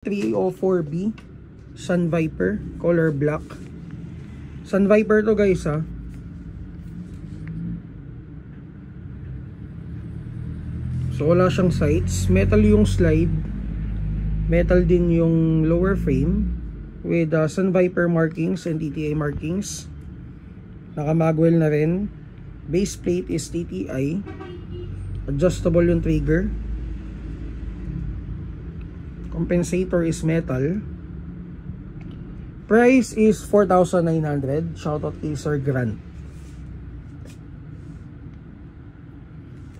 304B Sun Viper color black. Sun Viper to guys ha. So wala siyang sights, metal yung slide, metal din yung lower frame with Sun Viper markings and TTI markings. Naka magwell na rin. Base plate is TTI. Adjustable yung trigger. Compensator is metal. Price is 4,900. Shoutout kay Sir Grant.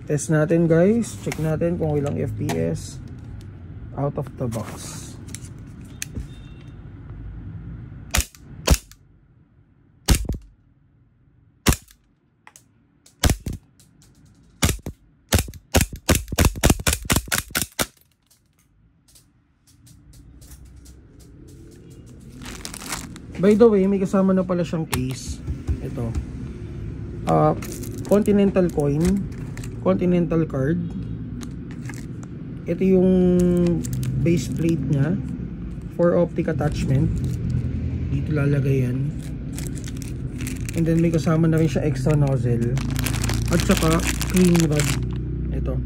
Test natin guys. Check natin kung ilang FPS out of the box. By the way, may kasama na pala siyang case. Ito. Continental coin, Continental card. Ito yung base plate niya for optic attachment. Dito lalagay yan. And then may kasama na rin siya extra nozzle. At saka clean rod. Ito.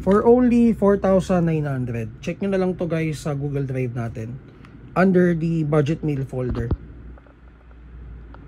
For only 4,900. Check nyo na lang to guys sa Google Drive natin. Under the budget meal folder.